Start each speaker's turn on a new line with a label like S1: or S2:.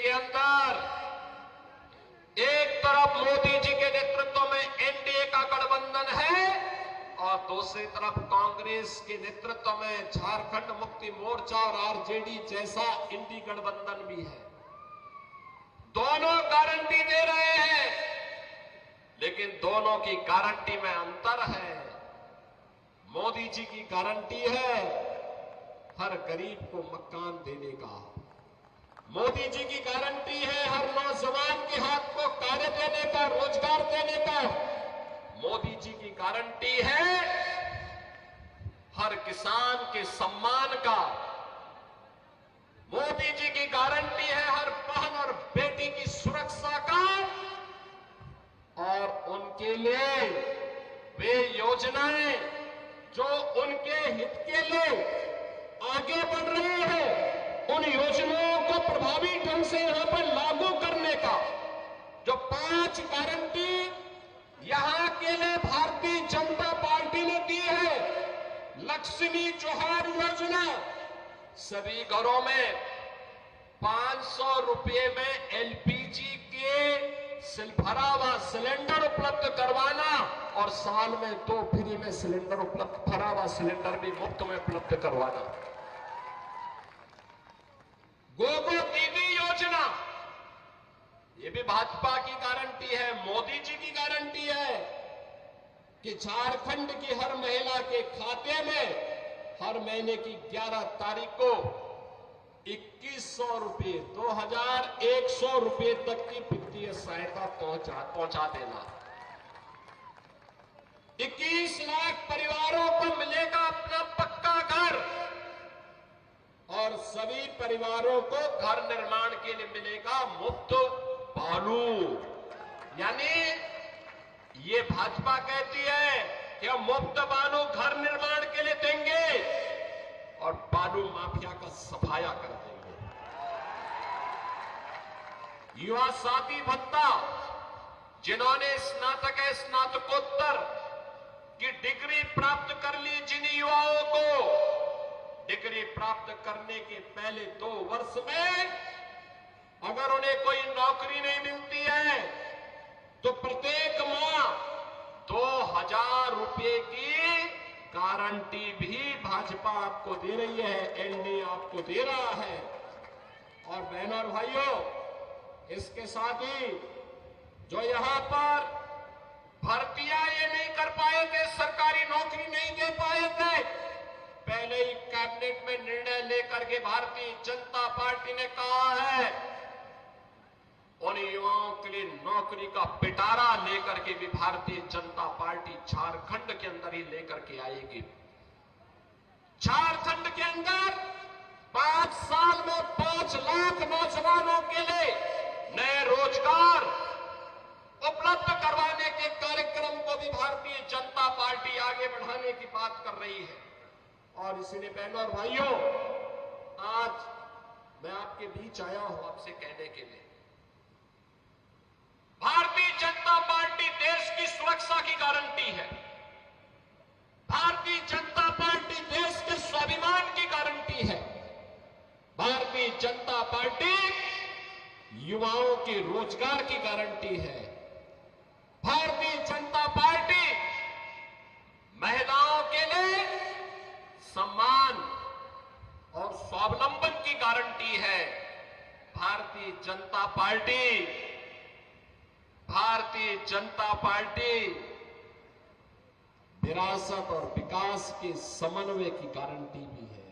S1: के अंदर एक तरफ मोदी जी के नेतृत्व में एनडीए का गठबंधन है और दूसरी तरफ कांग्रेस के नेतृत्व में झारखंड मुक्ति मोर्चा और आरजेडी जैसा इंडी गठबंधन भी है। दोनों गारंटी दे रहे हैं, लेकिन दोनों की गारंटी में अंतर है। मोदी जी की गारंटी है हर गरीब को मकान देने का। मोदी जी की गारंटी है हर नौजवान के हाथ को कार्य देने का, रोजगार देने का। मोदी जी की गारंटी है हर किसान के सम्मान का। मोदी जी की गारंटी है हर बहन और बेटी की सुरक्षा का। और उनके लिए वे योजनाएं जो उनके हित के लिए आगे बढ़ रही है, उन योजनाओं को प्रभावी ढंग से यहां पर लागू करने का जो 5 गारंटी यहां के लिए भारतीय जनता पार्टी ने दी है। लक्ष्मी जोहार योजना, सभी घरों में 500 रुपए में एलपीजी के भरा हुआ सिलेंडर उपलब्ध करवाना और साल में 2 फ्री में सिलेंडर उपलब्ध, भरा हुआ सिलेंडर भी मुफ्त में उपलब्ध करवाना। गोगो दीदी योजना, ये भी भाजपा की गारंटी है, मोदी जी की गारंटी है कि झारखंड की हर महिला के खाते में हर महीने की 11 तारीख को 2100 रुपए, 2100 रुपए तक की वित्तीय सहायता पहुंचा देना। 21 लाख परिवारों को मिलेगा अपना पक्का घर और सभी परिवारों को घर निर्माण के लिए मिलेगा मुफ्त बालू। यानी ये भाजपा कहती है कि हम मुफ्त बालू घर निर्माण के लिए देंगे और बालू माफिया का सफाया कर देंगे। युवा साथी भत्ता, जिन्होंने स्नातक स्नातकोत्तर की डिग्री प्राप्त कर ली, जिन युवाओं को डिग्री प्राप्त करने के पहले 2 वर्ष में अगर उन्हें कोई नौकरी नहीं मिलती है तो प्रत्येक माह 2000 रुपए की गारंटी भी भाजपा आपको दे रही है, एनडीए आपको दे रहा है। और बहनों और भाइयों, इसके साथ ही जो यहां पर भर्तियां ये नहीं कर पाए थे, सरकारी नौकरी नहीं दे पाए थे, पहले ही कैबिनेट में निर्णय लेकर के भारतीय जनता पार्टी ने कहा है उन युवाओं के लिए नौकरी का पिटारा लेकर के भी भारतीय जनता पार्टी झारखंड के अंदर ही लेकर के आएगी। झारखंड के अंदर 5 साल में 5 लाख नौजवानों के लिए नए रोजगार उपलब्ध करवाने के कार्यक्रम को भी भारतीय जनता पार्टी आगे बढ़ाने की बात कर रही है। और इसलिए बहनों और भाइयों, आज मैं आपके बीच आया हूं आपसे कहने के लिए, भारतीय जनता पार्टी देश की सुरक्षा की गारंटी है। भारतीय जनता पार्टी देश के स्वाभिमान की गारंटी है। भारतीय जनता पार्टी युवाओं के रोजगार की गारंटी है। भारतीय जनता पार्टी महिलाओं के लिए सम्मान और स्वावलंबन की गारंटी है। भारतीय जनता पार्टी विरासत और विकास के समन्वय की गारंटी भी है।